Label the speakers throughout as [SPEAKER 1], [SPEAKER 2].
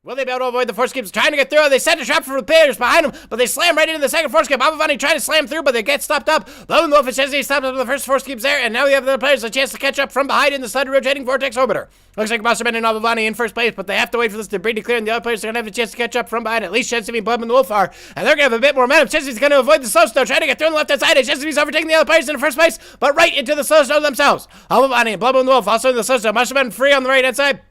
[SPEAKER 1] Will they be able to avoid the force skips trying to get through? They set a trap for the players behind them, but they slam right into the second force skip. Avavani trying to slam through, but they get stopped up. Blowing the Wolf and ShensTV stopped up the first force skips there, and now we have the players a chance to catch up from behind in the sudden rotating vortex orbiter. Looks like Monsterman and Avavani in first place, but they have to wait for this debris to clear, and the other players are going to have a chance to catch up from behind. At least ShensTV, Blub, and the Wolf are, and they're going to have a bit more momentum. ShensTV's going to avoid the slow snow, trying to get through on the left-hand side, and ShensTV's overtaking the other players in the first place, but right into the slow snow themselves. Avavani and Blub, and the Wolf also in the slow snow. Monsterman free on the right-hand side,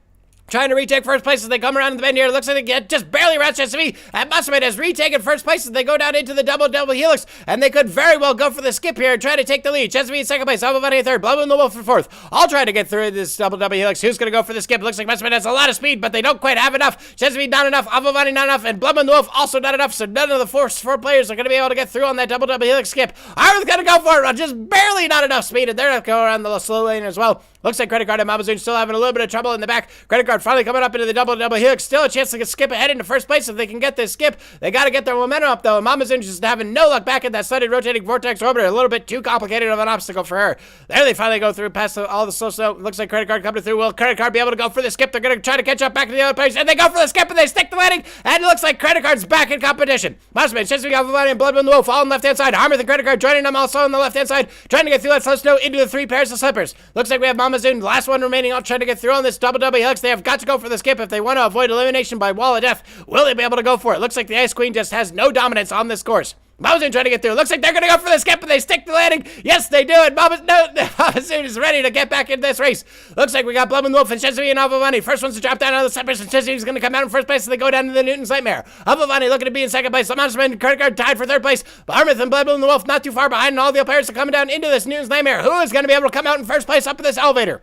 [SPEAKER 1] trying to retake first place as they come around in the bend here. It looks like they get just barely around ShensTV. And Monsterman has retaken first place as they go down into the double helix. And they could very well go for the skip here and try to take the lead. ShensTV in second place. Avavani in third. Blub and the Wolf in fourth. All trying to get through this double helix. Who's going to go for the skip? It looks like Monsterman has a lot of speed, but they don't quite have enough. ShensTV not enough. Avavani not enough. And Blub and the Wolf also not enough. So none of the four players are going to be able to get through on that double helix skip. Arthur's going to go for it. Just barely not enough speed. And they're going to go around the slow lane as well. Looks like Credit Card and Mamazoon still having a little bit of trouble in the back. Credit Card finally coming up into the double helix. Still a chance to skip ahead into first place if they can get this skip. They got to get their momentum up, though. And Mamazoon just having no luck back in that sudden rotating vortex orbiter. A little bit too complicated of an obstacle for her. There they finally go through past all the slow snow. Looks like Credit Card coming through. Will Credit Card be able to go for the skip? They're going to try to catch up back to the other place. And they go for the skip, and they stick the landing. And it looks like Credit Card's back in competition. Monsterman, ShensTV, Avavani, and Blood and the Wolf all on the left-hand side. Harmouth and Credit Card joining them also on the left-hand side, trying to get through that slow snow into the three pairs of slippers. Looks like we have Mamazoon, last one remaining, out trying to get through on this double helix. They have got to go for the skip if they want to avoid elimination by wall of death. Will they be able to go for it? Looks like the Ice Queen just has no dominance on this course. Mamazoon trying to get through. Looks like they're going to go for the skip, and they stick the landing. Yes, they do it. Mamazoon is ready to get back in this race. Looks like we got Blub and the Wolf and ShensTV and Avavani. First one's to drop down on the slippers, and ShensTV is going to come out in first place as they go down to the Newton's Nightmare. Avavani looking to be in second place. The Monsterman and Credit Card tied for third place. Armith and Blub and the Wolf not too far behind, and all the other players are coming down into this Newton's Nightmare. Who is going to be able to come out in first place up in this elevator?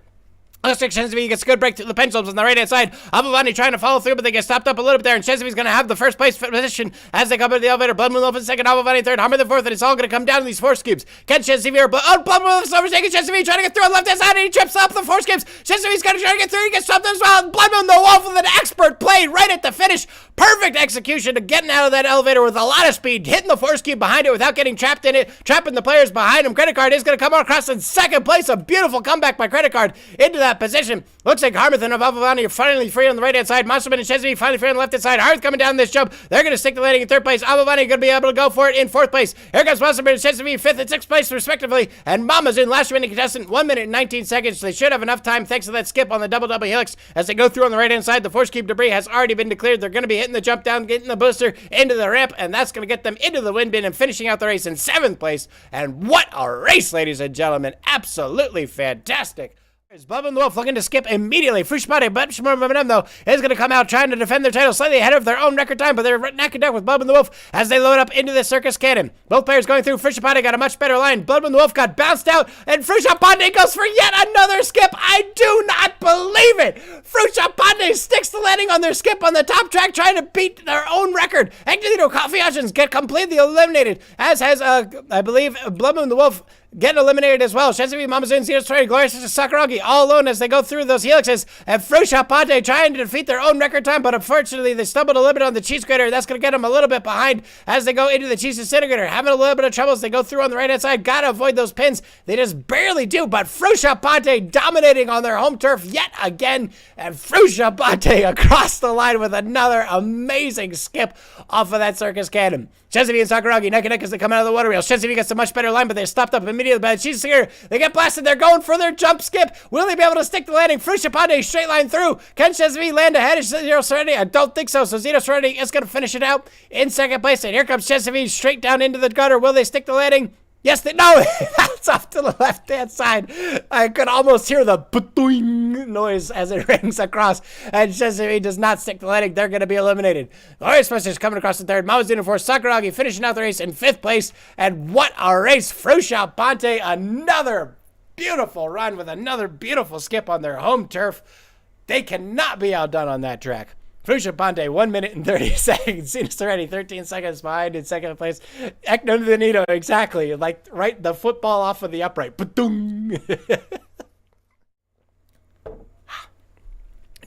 [SPEAKER 1] Looks like ShensTV gets a good break through the pendulums on the right-hand side. Avavani trying to follow through, but they get stopped up a little bit there, and ShensTV's going to have the first place position as they come into the elevator. Blood Moon Wolf in second, Avavani third, Harmouth in fourth, and it's all going to come down to these force cubes. Can ShensTV or Blood Moon Wolf is overtaking ShensTV, trying to get through on the left-hand side, and he trips up the force cubes. ShensTV's going to try to get through, he gets stopped as well. Blood Moon the Wolf with an expert play right at the finish. Perfect execution of getting out of that elevator with a lot of speed, hitting the force cube behind it without getting trapped in it, trapping the players behind him. Credit Card is going to come across in second place. A beautiful comeback by Credit Card into that position. Looks like Harmouth and Avavani are finally free on the right-hand side. Monsterman and ShensTV finally free on the left-hand side. Harmouth coming down this jump. They're going to stick the landing in third place. Avavani going to be able to go for it in fourth place. Here comes Monsterman and ShensTV fifth and sixth place, respectively. And Mamazoon, last remaining contestant, 1 minute and 19 seconds. They should have enough time thanks to that skip on the double helix as they go through on the right-hand side. The force cube debris has already been declared. They're going to be hitting the jump down, getting the booster into the ramp, and that's going to get them into the wind bin and finishing out the race in seventh place. And what a race, ladies and gentlemen. Absolutely fantastic. Blub and the Wolf looking to skip immediately. Frushpade, but more momentum though, is going to come out trying to defend their title slightly ahead of their own record time, but they're neck and neck with Blub and the Wolf as they load up into the circus cannon. Both players going through. Frushpade got a much better line. Blub and the Wolf got bounced out, and Frushpade goes for yet another skip. I do not believe it. Frushpade sticks the landing on their skip on the top track, trying to beat their own record. Hectorino Coffee Options get completely eliminated, as has, I believe, Blub and the Wolf getting eliminated as well. ShensTV, Mamazoon, Zero Story, Glorious Sakuragi all alone as they go through those helixes. And Frushpade trying to defeat their own record time, but unfortunately they stumbled a little bit on the cheese grater. That's going to get them a little bit behind as they go into the cheese disintegrator. Having a little bit of trouble as they go through on the right-hand side. Got to avoid those pins. They just barely do, but Frushpade dominating on their home turf yet again. And Frushpade across the line with another amazing skip off of that circus cannon. ShensTV and Sakuragi neck and neck as they come out of the water wheel. ShensTV gets a much better line, but they're stopped up immediately by the cheese here. They get blasted. They're going for their jump skip. Will they be able to stick the landing? Frushpade straight line through. Can ShensTV land ahead of Zero Serenity? I don't think so. So Zero Serenity is going to finish it out in second place. And here comes ShensTV straight down into the gutter. Will they stick the landing? Yes, no, that's off to the left-hand side. I could almost hear the ba-doing noise as it rings across. And ShensTV does not stick the landing. They're going to be eliminated. Glorious Message coming across the third. Mamazoon in fourth. Sakuragi finishing out the race in fifth place. And what a race. Frushpade, another beautiful run with another beautiful skip on their home turf. They cannot be outdone on that track. Frushpade, 1 minute and 30 seconds. Zenas already 13 seconds behind in second place. Ekno Danito, exactly. Like, right, the football off of the upright. Ba-doom.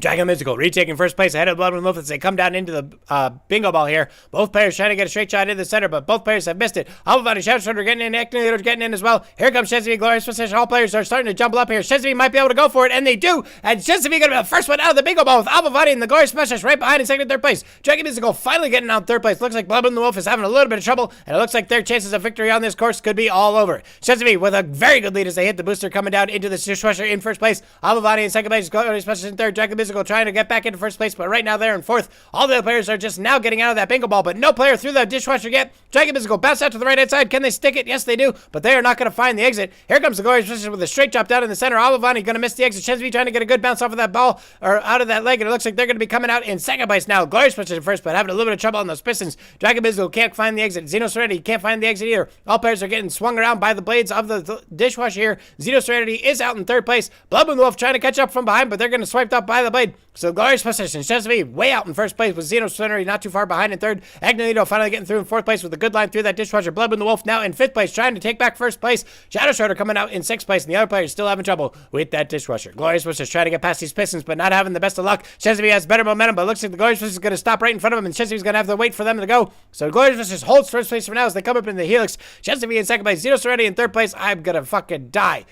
[SPEAKER 1] Dragon Mystical retaking first place ahead of Blood and Wolf as they come down into the bingo ball here. Both players trying to get a straight shot in the center, but both players have missed it. Alphavani, Shadow getting in, Acting getting in as well. Here comes ShensTV, Glorious Position. All players are starting to jump up here. ShensTV might be able to go for it, and they do. And ShensTV going to be the first one out of the bingo ball with Alphavani and the Glorious Mustache right behind in second and third place. Dragon Mystical finally getting out third place. Looks like Blood and the Wolf is having a little bit of trouble, and it looks like their chances of victory on this course could be all over. ShensTV with a very good lead as they hit the booster coming down into the dishwasher in first place. Alphavani in second place, Glorious Mustache in third. Dragon Mystical trying to get back into first place, but right now they're in fourth. All the other players are just now getting out of that bingo ball, but no player through the dishwasher yet. Dragon Mystical bounce out to the right-hand side. Can they stick it? Yes, they do, but they are not going to find the exit. Here comes the Glorious Mustache with a straight drop down in the center. Alphavani going to miss the exit. ShensTV trying to get a good bounce off of that ball, or out of that leg, and it looks like they're going to be coming out in second place now. Glorious Mustache in first, but having a little bit of trouble on those pistons. Dragon Mystical can't find the exit. Xeno Serenity can't find the exit either. All players are getting swung around by the blades of the dishwasher here. Xeno Serenity is out in third place. Blood and Wolf trying to catch up from behind, but they're going to swiped up by the blade. So Glorious Mustache and ShensTV way out in first place with Xeno Serenity not too far behind in third. Agnolito finally getting through in fourth place with a good line through that dishwasher. Blood and the Wolf now in fifth place trying to take back first place. Shadow Shredder coming out in sixth place, and the other players still having trouble with that dishwasher. Glorious Mustache trying to get past these pistons, but not having the best of luck. ShensTV has better momentum, but looks like the Glorious Mustache is going to stop right in front of him, and ShensTV is going to have to wait for them to go. So Glorious Mustache holds first place for now as they come up in the helix. ShensTV in second place, Xeno Serenity in third place. I'm going to fucking die.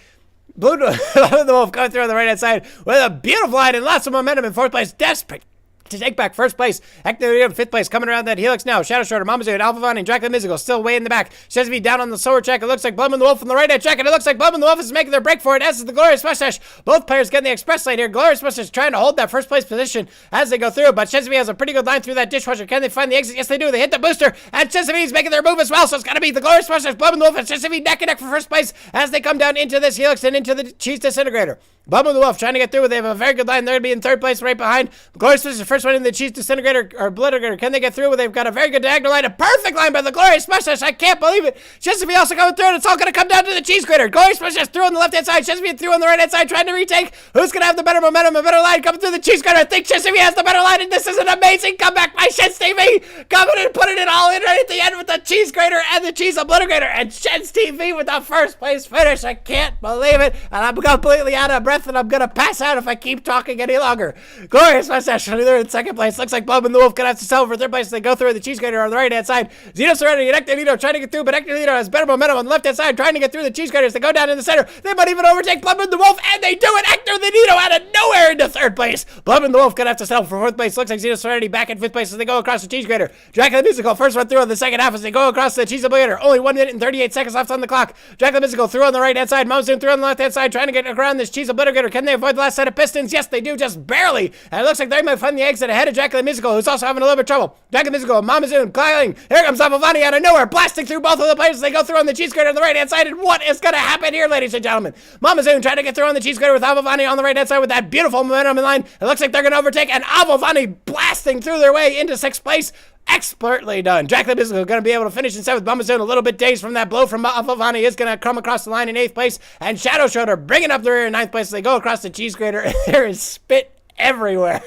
[SPEAKER 1] Blue the Wolf coming through on the right-hand side with a beautiful line and lots of momentum in fourth place. Desperate to take back first place. Activity in fifth place coming around that helix now. Shadow Shredder, Mamazu, and Alphavani and Draco Mystical still way in the back. ShensTV down on the slower track. It looks like Blum and the Wolf on the right-hand track, and it looks like Blum and the Wolf is making their break for it, as is the Glorious Mustache. Both players getting the express lane here. Glorious Mustache trying to hold that first place position as they go through, but ShensTV has a pretty good line through that dishwasher. Can they find the exit? Yes, they do. They hit the booster, and ShensTV is making their move as well, so it's got to be the Glorious Mustache, Blum and the Wolf, and ShensTV neck and neck for first place as they come down into this helix and into the cheese disintegrator. Blum and the Wolf trying to get through. They have a very good line. They're going to be in third place right behind. Glorious Mustache, the first one in the cheese disintegrator or obliterator. Can they get through? They've got a very good diagonal line. A perfect line by the Glorious Mustache. I can't believe it. ShensTV also coming through, and it's all going to come down to the cheese grater. Glorious Mustache through on the left-hand side. ShensTV through on the right-hand side, trying to retake. Who's going to have the better momentum, a better line coming through the cheese grater? I think ShensTV has the better line, and this is an amazing comeback by ShensTV. Coming and putting it all in right at the end with the cheese grater and the cheese obliterator. And ShensTV with the first place finish. I can't believe it. And I'm completely out of breath, and I'm going to pass out if I keep talking any longer. Glorious Mustache, they're in second place. Looks like Blum and the Wolf gonna have to settle for third place. They go through the cheese grater on the right hand side. Xeno Serenity and Ectonito trying to get through, but Ectonito has better momentum on the left hand side, trying to get through the cheese graters. They go down in the center. They might even overtake Blum and the Wolf, and they do it. Ectonito out of nowhere into third place. Blum and the Wolf gonna have to settle for fourth place. Looks like Xeno Serenity back in fifth place as they go across the cheese grater. Dracula Musical first one through on the second half as they go across the cheese obliterator. Only 1 minute and 38 seconds left on the clock. Dracula Musical through on the right hand side. Monsoon through on the left hand side, trying to get around this cheese obliterator. Can they avoid the last set of pistons? Yes, they do, just barely. And it looks like they might find the exit ahead of Dracula Musical, who's also having a little bit of trouble. Dracula Musical, Mamazoon, Kyling. Here comes Alphavani out of nowhere, blasting through both of the players as they go through on the cheese grater on the right-hand side. And what is going to happen here, ladies and gentlemen? Mamazoon trying to get through on the cheese grater with Alphavani on the right-hand side with that beautiful momentum in line. It looks like they're going to overtake, and Alphavani blasting through their way into sixth place. Expertly done. Dracula Musical going to be able to finish in seventh. Mamazoon a little bit dazed from that blow from Alphavani is going to come across the line in eighth place. And Shadow Shredder bringing up the rear in ninth place as they go across the cheese grater. And there is spit everywhere.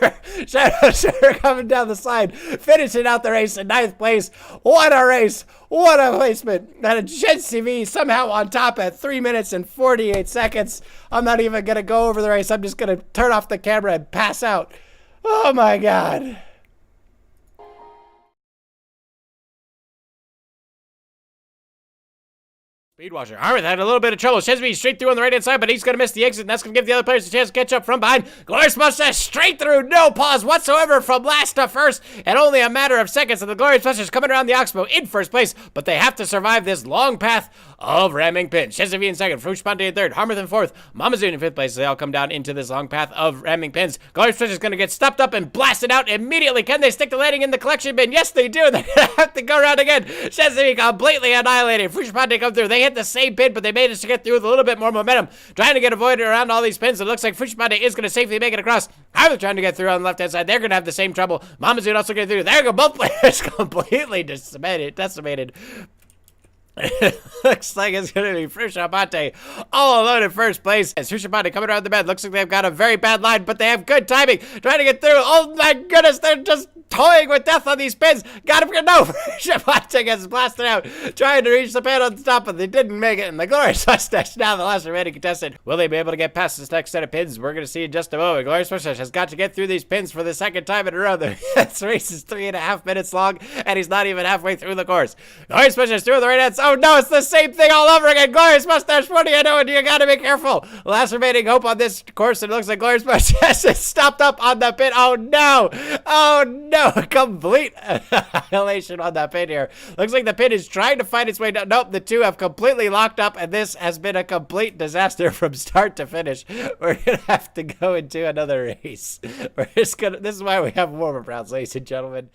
[SPEAKER 1] Shadow Shredder coming down the side, finishing out the race in ninth place. What a race. What a placement. And ShensTV somehow on top at 3 minutes and 48 seconds. I'm not even going to go over the race. I'm just going to turn off the camera and pass out. Oh my God. Speedwasher. Harmon had a little bit of trouble. ShensTV straight through on the right-hand side, but he's going to miss the exit, and that's going to give the other players a chance to catch up from behind. Glorious Mustache straight through, no pause whatsoever from last to first, and only a matter of seconds, and the Glorious Mustache coming around the Oxbow in first place, but they have to survive this long path of ramming pins. ShensTV in second, Fruch Ponte in third, Harmon in fourth, Mamazoon in fifth place, as they all come down into this long path of ramming pins. Glorious Mustache is going to get stopped up and blasted out immediately. Can they stick the landing in the collection bin? Yes, they do. They're going to have to go around again. ShensTV completely annihilated. Fruch Ponte come through. They hit the same pin, but they managed to get through with a little bit more momentum, trying to get avoided around all these pins. It looks like Fruch Ponte is going to safely make it across. Harmon trying to get through on the left-hand side. They're going to have the same trouble. Mamazoon also getting through. There go both players completely decimated. Looks like it's going to be Frusciante all alone in first place. As Frusciante coming around the bend, looks like they've got a very bad line, but they have good timing. Trying to get through. Oh my goodness, they're just toying with death on these pins. Got him. No, Frusciante gets blasted out. Trying to reach the pin on the top, but they didn't make it. And the Glorious Mustache, now the last remaining contestant. Will they be able to get past this next set of pins? We're going to see in just a moment. Glorious Mustache has got to get through these pins for the second time in a row. This race is 3.5 minutes long, and he's not even halfway through the course. Glorious Mustache through the right hands. Oh no, it's the same thing all over again. Glorious Mustache, what do you know? And you gotta be careful. Last remaining hope on this course, and it looks like Glorious Mustache is stopped up on the pin. Oh no! Oh no! Complete annihilation on that pin here. Looks like the pin is trying to find its way down. Nope, the two have completely locked up, and this has been a complete disaster from start to finish. We're gonna have to go into another race. We're just gonna. This is why we have warm-up rounds, ladies and gentlemen.